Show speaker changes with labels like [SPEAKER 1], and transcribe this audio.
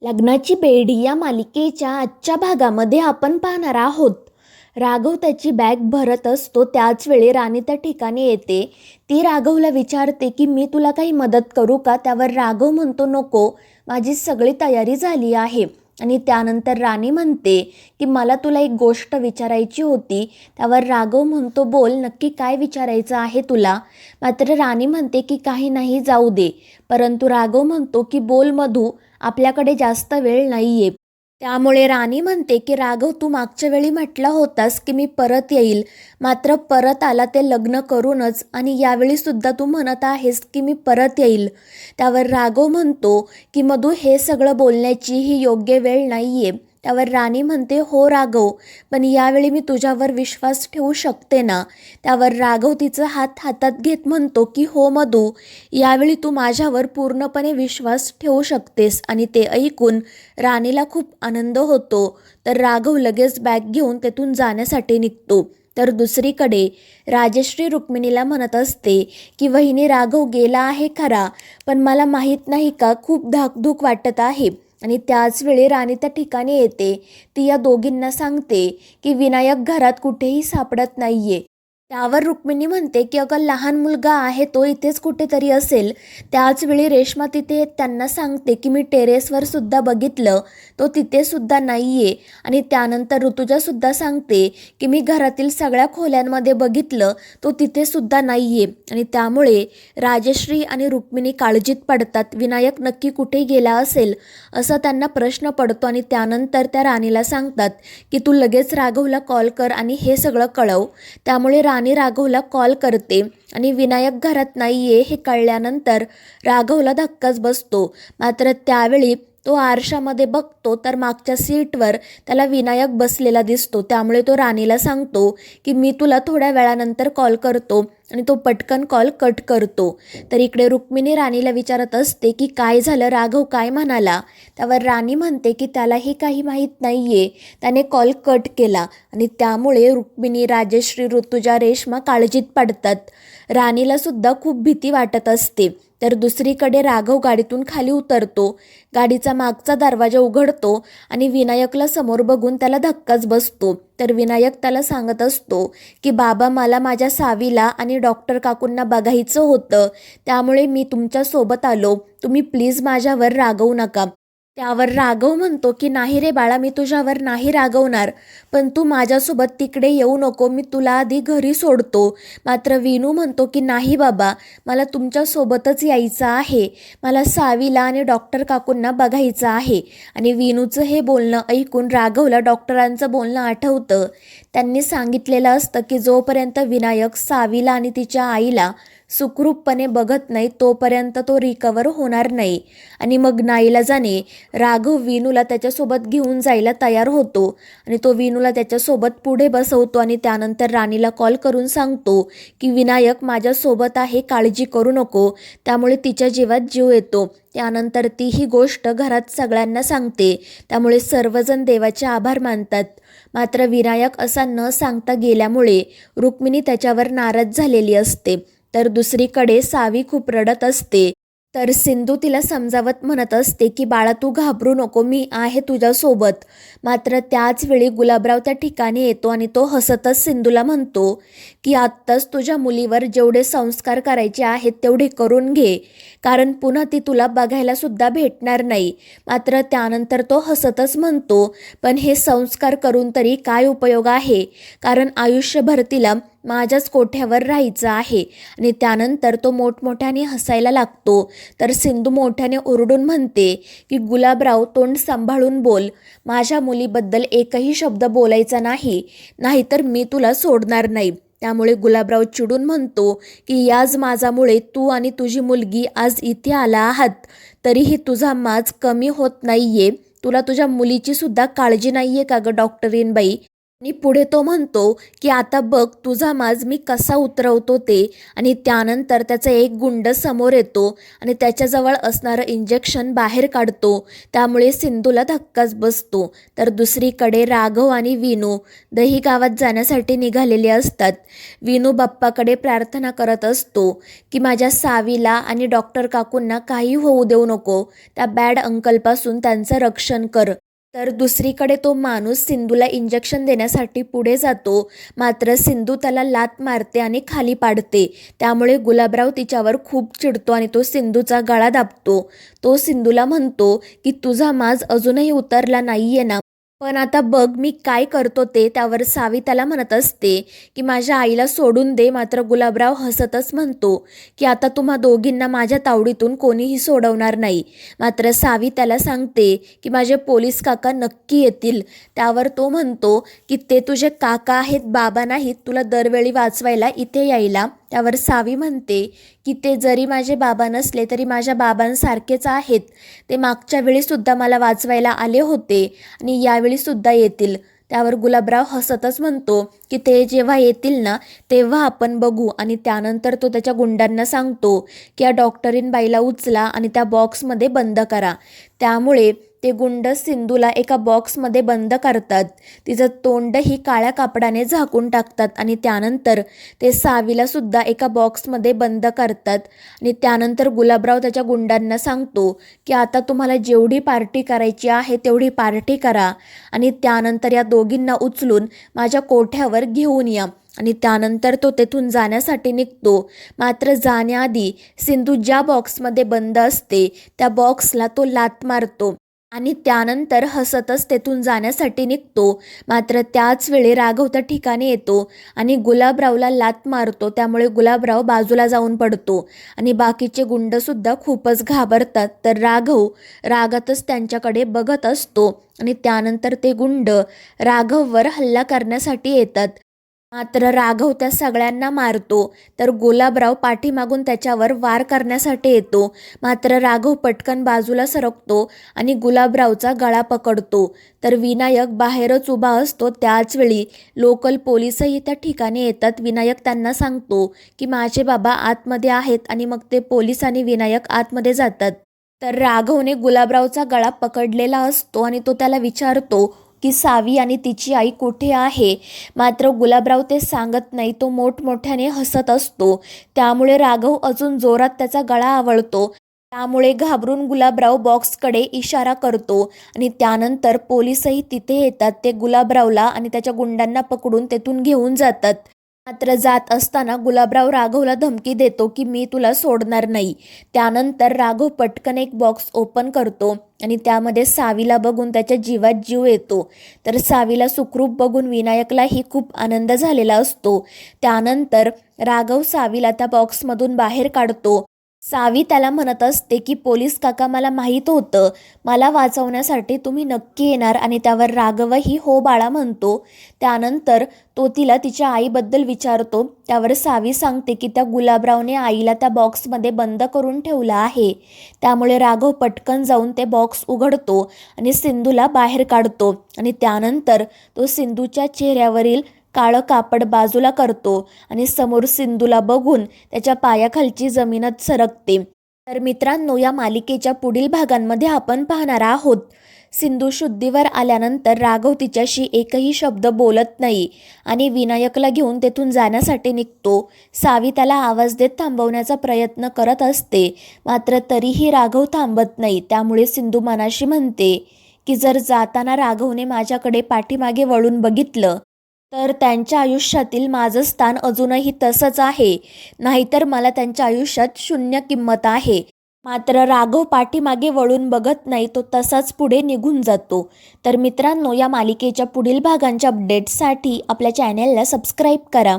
[SPEAKER 1] लग्नाची बेडी या मालिकेच्या आजच्या भागामध्ये आपण पाहणार आहोत. राघव त्याची बॅग भरत असतो त्याच वेळी राणी त्या ठिकाणी येते. ती राघवला विचारते की मी तुला काही मदत करू का. त्यावर राघव म्हणतो नको, माझी सगळी तयारी झाली आहे. आणि त्यानंतर राणी म्हणते की मला तुला एक गोष्ट विचारायची होती. त्यावर राघव म्हणतो बोल, नक्की काय विचारायचं आहे तुला. मात्र राणी म्हणते की काही नाही, जाऊ दे. परंतु राघव म्हणतो की बोल मधू, आपल्याकडे जास्त वेळ नाही आहे. त्यामुळे राणी म्हणते की राघव, तू मागच्या वेळी म्हटला होतास की मी परत येईल, मात्र परत आला ते लग्न करूनच, आणि यावेळी सुद्धा तू म्हणत आहेस की मी परत येईल. त्यावर राघव म्हणतो की मधू, हे सगळं बोलण्याची ही योग्य वेळ नाही आहे. त्यावर राणी म्हणते हो राघव, पण यावेळी मी तुझ्यावर विश्वास ठेवू शकते ना. त्यावर राघव तिचा हात हातात घेत म्हणतो की हो मधू, यावेळी तू माझ्यावर पूर्णपणे विश्वास ठेवू शकतेस. आणि ते ऐकून राणीला खूप आनंद होतो. तर राघव लगेच बॅग घेऊन तेथून जाण्यासाठी निघतो. तर दुसरीकडे राजश्री रुक्मिणीला म्हणत असते की वहिनी, राघव गेला आहे खरा, पण मला माहीत नाही का खूप धाकधूक वाटत आहे. आणि त्याच वेळी राणी त्या ठिकाणी येते. ती या दोघींना सांगते की विनायक घरात कुठेही सापडत नाहीये. त्यावर रुक्मिणी म्हणते की अगं, लहान मुलगा आहे, तो इथेच कुठेतरी असेल. त्याच वेळी रेश्मा तिथे त्यांना सांगते की मी टेरेसवर सुद्धा बघितलं, तो तिथे सुद्धा नाहीये. आणि त्यानंतर ऋतुजा सुद्धा सांगते की मी घरातील सगळ्या खोल्यांमध्ये बघितलं, तो तिथे सुद्धा नाहीये. आणि त्यामुळे राजश्री आणि रुक्मिणी काळजीत पडतात. विनायक नक्की कुठे गेला असेल असा त्यांना प्रश्न पडतो. आणि त्यानंतर त्या राणीला सांगतात की तू लगेच राघवला कॉल कर आणि हे सगळं कळव. त्यामुळे राणी राघवला कॉल करते आणि विनायक घरात नाहीये हे कळल्यानंतर राघवला धक्काच बसतो. मात्र त्यावेळी तो आरशामध्ये बघतो तर मागच्या सीटवर त्याला विनायक बसलेला दिसतो. त्यामुळे तो राणीला सांगतो की मी तुला थोड्या वेळानंतर कॉल करतो, आणि तो पटकन कॉल कट करतो. तर इकडे रुक्मिणी राणीला विचारत असते की काय झालं, राघव काय म्हणाला. त्यावर राणी म्हणते की त्यालाही काही माहीत नाहीये, त्याने कॉल कट केला. आणि त्यामुळे रुक्मिणी, राजश्री, ऋतुजा, रेश्मा काळजीत पडतात. राणीला सुद्धा खूप भीती वाटत असते. तर दुसरीकडे राघव गाडीतून खाली उतरतो, गाडीचा मागचा दरवाजा उघडतो आणि विनायकला समोर बघून त्याला धक्काच बसतो. तर विनायक त्याला सांगत असतो की बाबा, मला माझ्या सावीला आणि डॉक्टर काकूंना बघायचं होतं, त्यामुळे मी तुमच्या सोबत आलो, तुम्ही प्लीज माझ्यावर रागवू नका. त्यावर राघव म्हणतो की नाही रे बाळा, मी तुझ्यावर नाही रागवणार, पण तू माझ्यासोबत तिकडे येऊ नको, मी तुला आधी घरी सोडतो. मात्र विनू म्हणतो की नाही बाबा, मला तुमच्यासोबतच यायचं आहे, मला सावीला आणि डॉक्टर काकूंना बघायचं आहे. आणि विनूचं हे बोलणं ऐकून राघवला डॉक्टरांचं बोलणं आठवतं. त्यांनी सांगितलेलं असतं की जोपर्यंत विनायक सावीला आणि तिच्या आईला सुखरूपपणे बघत नाही तोपर्यंत तो रिकवर होणार नाही. आणि मग नाईलाजाने राघव विनूला त्याच्यासोबत घेऊन जायला तयार होतो आणि तो विनूला त्याच्यासोबत पुढे बसवतो. आणि त्यानंतर राणीला कॉल करून सांगतो की विनायक माझ्यासोबत आहे, काळजी करू नको. त्यामुळे तिच्या जीवात जीव येतो. त्यानंतर ती ही गोष्ट घरात सगळ्यांना सांगते. त्यामुळे सर्वजण देवाचे आभार मानतात. मात्र विनायक असा न सांगता गेल्यामुळे रुक्मिणी त्याच्यावर नाराज झालेली असते. तर दुसरीकडे सावी खूप रडत असते. तर सिंधू तिला समजावत म्हणत असते की बाळा, तू घाबरू नको, मी आहे तुझ्यासोबत. मात्र त्याच वेळी गुलाबराव त्या ठिकाणी येतो आणि तो हसतच सिंधूला म्हणतो की आत्ताच तुझ्या मुलीवर जेवढे संस्कार करायचे आहेत तेवढे करून घे, कारण पुन्हा ती तुला बघायला सुद्धा भेटणार नाही. मात्र त्यानंतर तो हसतच म्हणतो, पण हे संस्कार करून तरी काय उपयोग आहे, कारण आयुष्यभर तिला माझ्याच कोठ्यावर राहायचं आहे. आणि त्यानंतर तो मोठमोठ्याने हसायला लागतो. तर सिंधू मोठ्याने ओरडून म्हणते की गुलाबराव, तोंड सांभाळून बोल, माझ्या मुलीबद्दल एकही शब्द बोलायचा नाही, नाहीतर मी तुला सोडणार नाही. त्यामुळे गुलाबराव चिडून म्हणतो की याच माझ्यामुळे तू आणि तुझी मुलगी आज इथे आला आहात, तरीही तुझा माज कमी होत नाहीये. तुला तुझ्या मुलीची सुद्धा काळजी नाहीये का ग डॉक्टरीनबाई. आणि पुढे तो म्हणतो की आता बघ तुझा माज मी कसा उतरवतो ते. आणि त्यानंतर त्याचा एक गुंड समोर येतो आणि त्याच्याजवळ असणारं इंजेक्शन बाहेर काढतो. त्यामुळे सिंधूला धक्काच बसतो. तर दुसरीकडे राघव आणि विनू दही गावात जाण्यासाठी निघालेले असतात. विनू बाप्पाकडे प्रार्थना करत असतो की माझ्या सावीला आणि डॉक्टर काकूंना काही होऊ देऊ नको, त्या बॅड अंकलपासून त्यांचं रक्षण कर. तर दुसरीकडे तो माणूस सिंधूला इंजेक्शन देण्यासाठी पुढे जातो. मात्र सिंधू त्याला लाथ मारते आणि खाली पाडते. त्यामुळे गुलाबराव तिच्यावर खूप चिडतो आणि तो सिंधूचा गळा दाबतो. तो सिंधूला म्हणतो की तुझा माज अजूनही उतरला नाहीये ना, पण आता बघ मी काय करतो ते. त्यावर सावी त्याला म्हणत असते की माझ्या आईला सोडून दे. मात्र गुलाबराव हसतच म्हणतो की आता तुम्हा दोघींना माझ्या तावडीतून कोणीही सोडवणार नाही. मात्र सावी त्याला सांगते की माझे पोलीस काका नक्की येतील. त्यावर तो म्हणतो की ते तुझे काका आहेत, बाबा नाहीत तुला दरवेळी वाचवायला इथे यायला. त्यावर सावी म्हणते की ते जरी माझे बाबा नसले तरी माझ्या बाबांसारखेच आहेत. ते मागच्या वेळीसुद्धा मला वाचवायला आले होते आणि यावेळीसुद्धा येतील. त्यावर गुलाबराव हसतच म्हणतो की ते जेव्हा येतील ना तेव्हा आपण बघू. आणि त्यानंतर तो त्याच्या गुंडांना सांगतो की या डॉक्टरीन बाईला उचला आणि त्या बॉक्समध्ये बंद करा. त्यामुळे ते गुंड सिंधूला एका बॉक्समध्ये बंद करतात. तिचं तोंडही काळ्या कापडाने झाकून टाकतात आणि त्यानंतर ते सावीला सुद्धा एका बॉक्समध्ये बंद करतात. आणि त्यानंतर गुलाबराव त्याच्या गुंडांना सांगतो की आता तुम्हाला जेवढी पार्टी करायची आहे तेवढी पार्टी करा आणि त्यानंतर या दोघींना उचलून माझ्या कोठ्यावर घेऊन या. आणि त्यानंतर तो तेथून जाण्यासाठी निघतो. मात्र जाण्याआधी सिंधू ज्या बॉक्समध्ये बंद असते त्या बॉक्सला तो लाथ मारतो आणि त्यानंतर हसतच तेथून जाण्यासाठी निघतो. मात्र त्याच वेळी राघव त्या ठिकाणी येतो आणि गुलाबरावला लाथ मारतो. त्यामुळे गुलाबराव बाजूला जाऊन पडतो आणि बाकीचे गुंडसुद्धा खूपच घाबरतात. तर राघव रागातच त्यांच्याकडे बघत असतो आणि त्यानंतर ते गुंड राघववर हल्ला करण्यासाठी येतात. मात्र राघव त्या सगळ्यांना मारतो. तर गुलाबराव पाठीमागून त्याच्यावर वार करण्यासाठी येतो. मात्र राघव पटकन बाजूला सरकतो आणि गुलाबरावचा गळा पकडतो. तर विनायक बाहेरच उभा असतो. त्याचवेळी लोकल पोलीसही त्या ठिकाणी येतात. विनायक त्यांना सांगतो की माझे बाबा आतमध्ये आहेत आणि मग ते पोलीस आणि विनायक आतमध्ये जातात. तर राघवने गुलाबरावचा गळा पकडलेला असतो आणि तो त्याला विचारतो की सावी आणि तिची आई कुठे आहे. मात्र गुलाबराव ते सांगत नाही. तो मोठमोठ्याने हसत असतो. त्यामुळे राघव अजून जोरात त्याचा गळा आवळतो. त्यामुळे घाबरून गुलाबराव बॉक्सकडे इशारा करतो आणि त्यानंतर पोलीसही तिथे येतात. ते गुलाबरावला आणि त्याच्या गुंडांना पकडून तेथून घेऊन जातात. मात्र जात असताना गुलाबराव राघवला धमकी देतो की मी तुला सोडणार नाही. त्यानंतर राघव पटकन एक बॉक्स ओपन करतो आणि त्यामध्ये सावीला बघून त्याच्या जीवात जीव येतो. तर सावीला सुखरूप बघून विनायकलाही खूप आनंद झालेला असतो. त्यानंतर राघव सावीला त्या बॉक्समधून बाहेर काढतो. सावी त्याला म्हणत असते की पोलीस काका मला माहीत होतं मला वाचवण्यासाठी तुम्ही नक्की येणार. आणि त्यावर राघवही हो बाळा म्हणतो. त्यानंतर तो तिला तिच्या आईबद्दल विचारतो. त्यावर सावी सांगते की त्या गुलाबरावने आईला त्या बॉक्समध्ये बंद करून ठेवलं आहे. त्यामुळे राघव पटकन जाऊन ते बॉक्स उघडतो आणि सिंधूला बाहेर काढतो आणि त्यानंतर तो सिंधूच्या चेहऱ्यावरील काळं कापड बाजूला करतो आणि समोर सिंधूला बघून त्याच्या पायाखालची जमीनच सरकते. तर मित्रांनो, या मालिकेच्या पुढील भागांमध्ये आपण पाहणार आहोत सिंधू शुद्धीवर आल्यानंतर राघव तिच्याशी एकही शब्द बोलत नाही आणि विनायकला घेऊन तेथून जाण्यासाठी निघतो. सावी त्याला आवाज देत थांबवण्याचा प्रयत्न करत असते. मात्र तरीही राघव थांबत नाही. त्यामुळे सिंधू मनाशी म्हणते की जर जाताना राघवने माझ्याकडे पाठीमागे वळून बघितलं तर त्यांच्या आयुष्यातील माझं स्थान अजूनही तसंच आहे, नाहीतर मला त्यांच्या आयुष्यात शून्य किंमत आहे. मात्र राघव पाठीमागे वळून बघत नाही. तो तसाच पुढे निघून जातो. तर मित्रांनो, या मालिकेच्या पुढील भागांच्या अपडेट्ससाठी आपल्या चॅनेलला सबस्क्राईब करा.